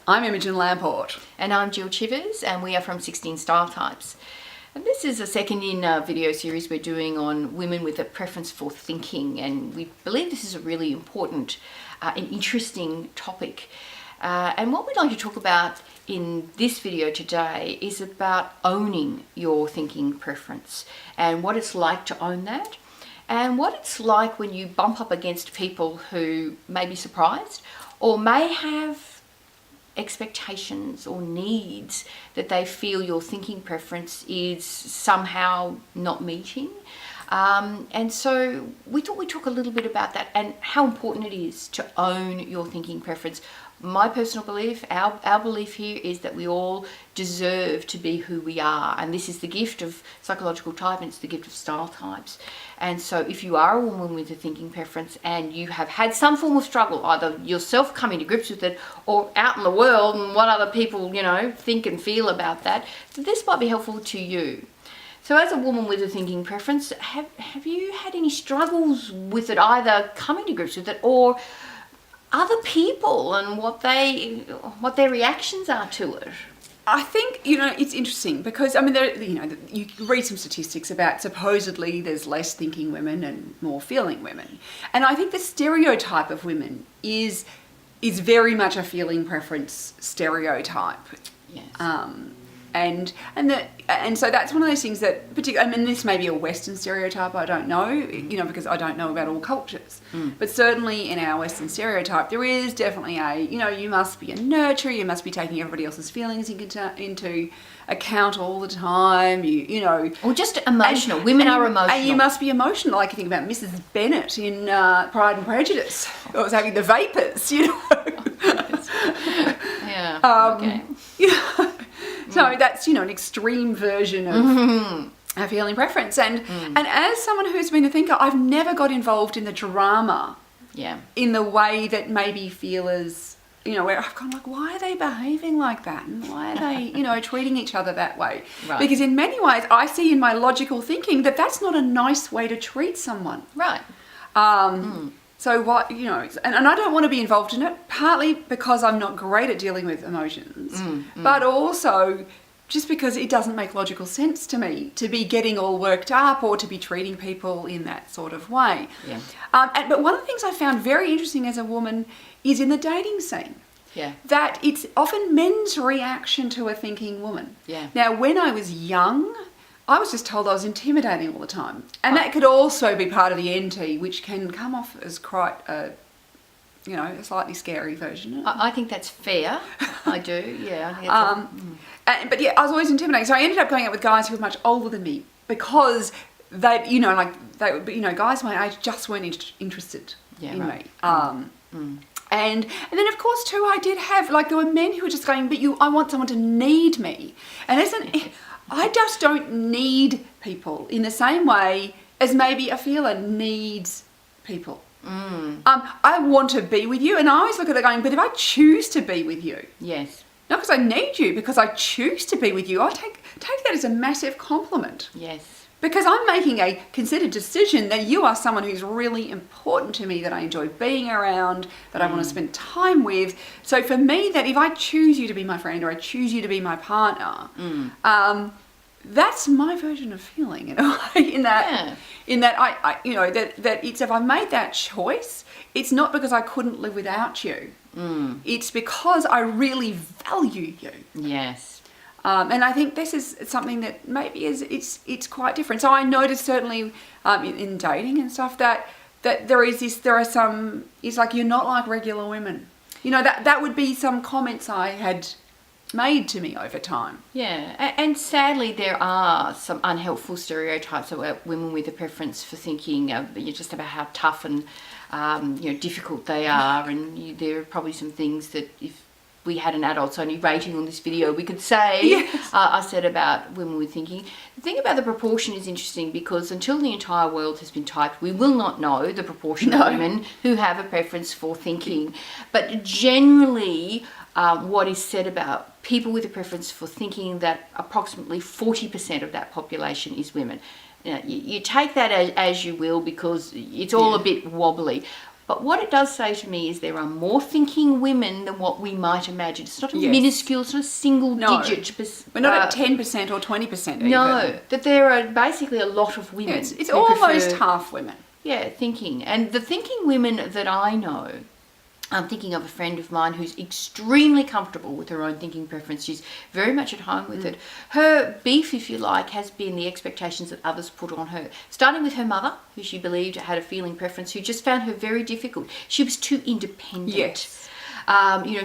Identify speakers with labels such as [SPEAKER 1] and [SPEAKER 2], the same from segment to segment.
[SPEAKER 1] I'm Imogen Lamport.
[SPEAKER 2] And I'm Jill Chivers, and we are from 16 Stereotypes. And this is a second in a video series we're doing on women with a preference for thinking, and we believe this is a really important and interesting topic. And what we'd like to talk about in this video today is about owning your thinking preference and what it's like to own that, and what it's like when you bump up against people who may be surprised or may have expectations or needs that they feel your thinking preference is somehow not meeting. And so we thought we'd talk a little bit about that and how important it is to own your thinking preference. My personal belief, our belief here is that we all deserve to be who we are, and this is the gift of psychological type, and it's the gift of style types. And so if you are a woman with a thinking preference and you have had some form of struggle, either yourself coming to grips with it or out in the world and what other people, think and feel about that, this might be helpful to you. So as a woman with a thinking preference, have you had any struggles with it, either coming to grips with it or other people and what their reactions are to it?
[SPEAKER 1] I think, it's interesting because, you read some statistics about supposedly there's less thinking women and more feeling women. And I think the stereotype of women is very much a feeling preference stereotype.
[SPEAKER 2] Yes.
[SPEAKER 1] And so that's one of those things that, this may be a Western stereotype, I don't know, because I don't know about all cultures. But certainly in our Western stereotype, there is definitely you must be a nurturer, you must be taking everybody else's feelings into account all the time,
[SPEAKER 2] Or just emotional. Women are emotional.
[SPEAKER 1] And you must be emotional. Like you think about Mrs. Bennet in Pride and Prejudice, or was having the vapors,
[SPEAKER 2] Yeah, okay.
[SPEAKER 1] So that's, an extreme version of a feeling preference. And as someone who's been a thinker, I've never got involved in the drama in the way that maybe feelers, where I've gone like, why are they behaving like that? And why are they, treating each other that way?
[SPEAKER 2] Right.
[SPEAKER 1] Because in many ways, I see in my logical thinking that that's not a nice way to treat someone.
[SPEAKER 2] Right.
[SPEAKER 1] So what, and I don't want to be involved in it, partly because I'm not great at dealing with emotions, but also just because it doesn't make logical sense to me to be getting all worked up or to be treating people in that sort of way.
[SPEAKER 2] Yeah.
[SPEAKER 1] But one of the things I found very interesting as a woman is in the dating scene.
[SPEAKER 2] Yeah.
[SPEAKER 1] That it's often men's reaction to a thinking woman.
[SPEAKER 2] Yeah.
[SPEAKER 1] Now, when I was young, I was just told I was intimidating all the time. And that could also be part of the NT, which can come off as quite a slightly scary version.
[SPEAKER 2] I think that's fair. I do, yeah. I think
[SPEAKER 1] but yeah, I was always intimidating. So I ended up going out with guys who were much older than me because they, guys my age just weren't interested in me. And then of course too, I did have, there were men who were just going, but I want someone to need me. And I just don't need people in the same way as maybe a feeler needs people. I want to be with you, and I always look at it going, but if I choose to be with you,
[SPEAKER 2] yes,
[SPEAKER 1] not because I need you, because I choose to be with you, I take that as a massive compliment.
[SPEAKER 2] yes,
[SPEAKER 1] because I'm making a considered decision that you are someone who's really important to me, that I enjoy being around, that I want to spend time with. So for me, that if I choose you to be my friend or I choose you to be my partner, that's my version of feeling in a way. In that I that it's, if I've made that choice, it's not because I couldn't live without you. It's because I really value you.
[SPEAKER 2] Yes.
[SPEAKER 1] And I think this is something that maybe it's quite different. So I noticed certainly in dating and stuff that there are some, it's like, you're not like regular women. That would be some comments I had made to me over time.
[SPEAKER 2] Yeah, and sadly there are some unhelpful stereotypes about women with a preference for thinking, just about how tough and difficult they are, and there are probably some things that if we had an adults only rating on this video we could say.
[SPEAKER 1] Yes.
[SPEAKER 2] I said about women with thinking. The thing about the proportion is interesting, because until the entire world has been typed, we will not know the proportion of women who have a preference for thinking. But generally what is said about people with a preference for thinking, that approximately 40% of that population is women. You take that as you will, because it's all a bit wobbly. But what it does say to me is there are more thinking women than what we might imagine. It's not a
[SPEAKER 1] Yes.
[SPEAKER 2] minuscule, it's not a single digit.
[SPEAKER 1] We're not at 10% or 20% even.
[SPEAKER 2] No, that there are basically a lot of women.
[SPEAKER 1] Yeah, it's
[SPEAKER 2] who
[SPEAKER 1] almost
[SPEAKER 2] prefer,
[SPEAKER 1] half women.
[SPEAKER 2] yeah, thinking. And the thinking women that I know, I'm thinking of a friend of mine who's extremely comfortable with her own thinking preference. She's very much at home with it. Her beef, if you like, has been the expectations that others put on her. Starting with her mother, who she believed had a feeling preference, who just found her very difficult. She was too independent.
[SPEAKER 1] Yes.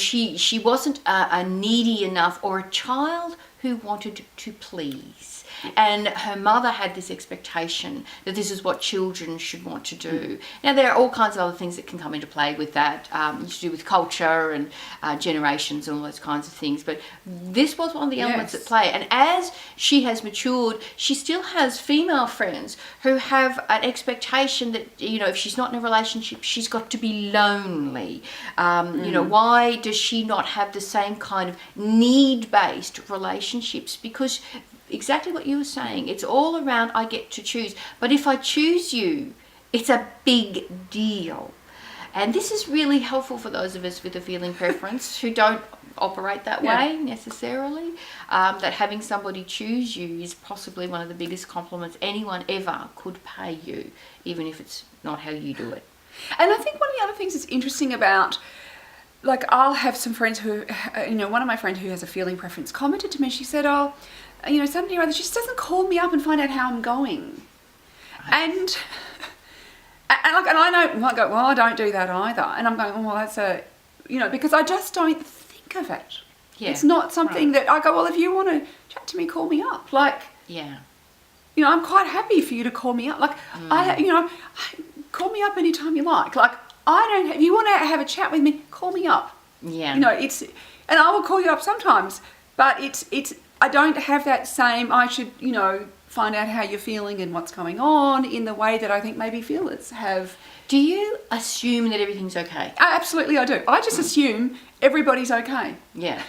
[SPEAKER 2] She wasn't a needy enough or a child who wanted to please. And her mother had this expectation that this is what children should want to do. Now, there are all kinds of other things that can come into play with that, to do with culture and generations and all those kinds of things. But this was one of the elements at play. And as she has matured, she still has female friends who have an expectation that, if she's not in a relationship, she's got to be lonely. Why does she not have the same kind of need-based relationships? Because exactly what you were saying, it's all around I get to choose. But if I choose you, it's a big deal. And this is really helpful for those of us with a feeling preference who don't operate that way necessarily. That having somebody choose you is possibly one of the biggest compliments anyone ever could pay you, even if it's not how you do it.
[SPEAKER 1] And I think one of the other things that's interesting about, like, I'll have some friends who, one of my friends who has a feeling preference commented to me, she said, somebody or other, she just doesn't call me up and find out how I'm going. Right. And I might go, well, I don't do that either. And I'm going, well, that's because I just don't think of it. Yeah. It's not something that I go, well, if you want to chat to me, call me up. Like, I'm quite happy for you to call me up. Like, call me up anytime you like. Like, if you want to have a chat with me, call me up. Yeah. And I will call you up sometimes, but it's, I don't have that same, I should, find out how you're feeling and what's going on in the way that I think maybe feelers have.
[SPEAKER 2] Do you assume that everything's okay?
[SPEAKER 1] Absolutely, I do. I just assume everybody's okay.
[SPEAKER 2] Yeah.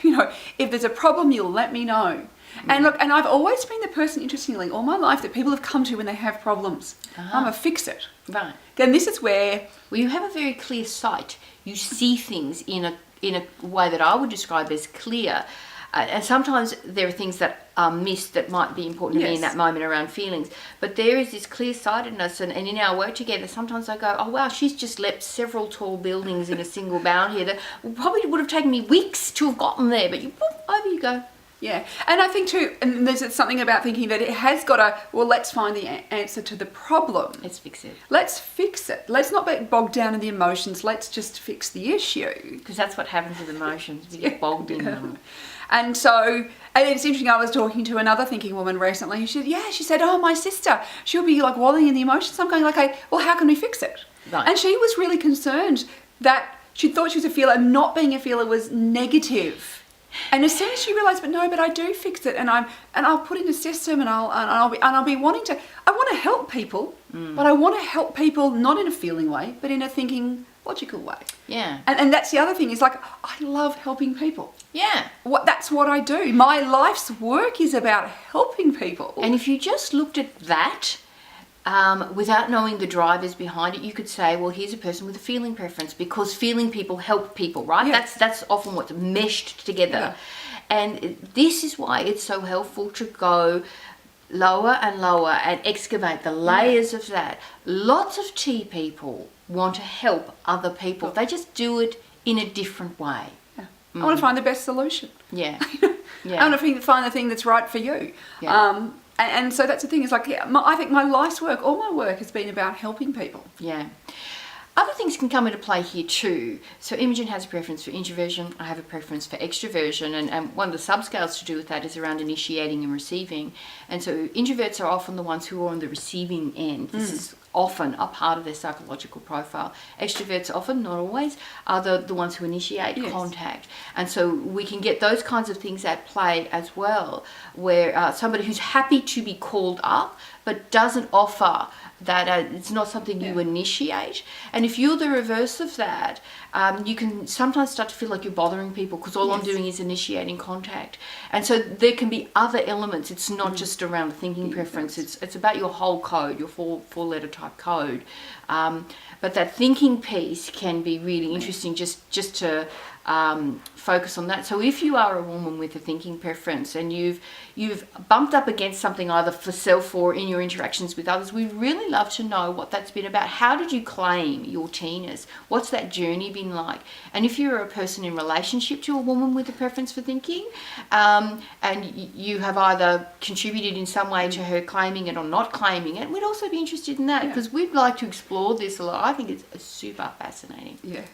[SPEAKER 1] If there's a problem, you'll let me know. And look, and I've always been the person, interestingly, all my life that people have come to when they have problems. I'm a fix-it.
[SPEAKER 2] Right.
[SPEAKER 1] And this is where...
[SPEAKER 2] Well, you have a very clear sight. You see things in a way that I would describe as clear. And sometimes there are things that are missed that might be important to me in that moment around feelings. But there is this clear-sightedness, and in our work together, sometimes I go, oh, wow, she's just leapt several tall buildings in a single bound here that probably would have taken me weeks to have gotten there. But over you go.
[SPEAKER 1] Yeah, and I think too, and there's something about thinking that it has got let's find the answer to the problem.
[SPEAKER 2] Let's fix it.
[SPEAKER 1] Let's fix it. Let's not get bogged down in the emotions. Let's just fix the issue.
[SPEAKER 2] Because that's what happens with emotions. We get bogged in them.
[SPEAKER 1] And so, and it's interesting, I was talking to another thinking woman recently. She said, oh, my sister, she'll be like wallowing in the emotions. I'm going, okay, well, how can we fix it? Right. And she was really concerned that she thought she was a feeler, and not being a feeler was negative. And as soon as she realised, but I do fix it, and I'll put in a system, and I'll be wanting to. I want to help people, but I want to help people not in a feeling way, but in a thinking, logical way.
[SPEAKER 2] Yeah.
[SPEAKER 1] And that's the other thing is, like, I love helping people.
[SPEAKER 2] Yeah.
[SPEAKER 1] That's what I do. My life's work is about helping people.
[SPEAKER 2] And if you just looked at that, without knowing the drivers behind it, you could say, well, here's a person with a feeling preference, because feeling people help people, right? Yeah. That's often what's meshed together. Yeah. And this is why it's so helpful to go lower and lower and excavate the layers of that. Lots of T people want to help other people. They just do it in a different way.
[SPEAKER 1] Yeah. I want to find the best solution.
[SPEAKER 2] Yeah.
[SPEAKER 1] I want to find the thing that's right for you. Yeah. And so that's the thing, is like, I think my life's work, all my work has been about helping people.
[SPEAKER 2] Yeah. Other things can come into play here too. So Imogen has a preference for introversion. I have a preference for extroversion. And one of the subscales to do with that is around initiating and receiving. And so introverts are often the ones who are on the receiving end. This is often a part of their psychological profile. Extroverts often, not always, are the ones who initiate contact. And so we can get those kinds of things at play as well, where somebody who's happy to be called up but doesn't offer it's not something you initiate. And if you're the reverse of that, you can sometimes start to feel like you're bothering people because all I'm doing is initiating contact. And so there can be other elements. It's not just around the thinking preference. It's about your whole code, your four-letter type code. But that thinking piece can be really interesting just to focus on that. So if you are a woman with a thinking preference and you've bumped up against something either for self or in your interactions with others, we'd really love to know what that's been about. How did you claim your teeners? What's that journey been like? And if you're a person in relationship to a woman with a preference for thinking, and you have either contributed in some way to her claiming it or not claiming it, we'd also be interested in that because we'd like to explore this a lot. I think it's super fascinating.
[SPEAKER 1] Yes.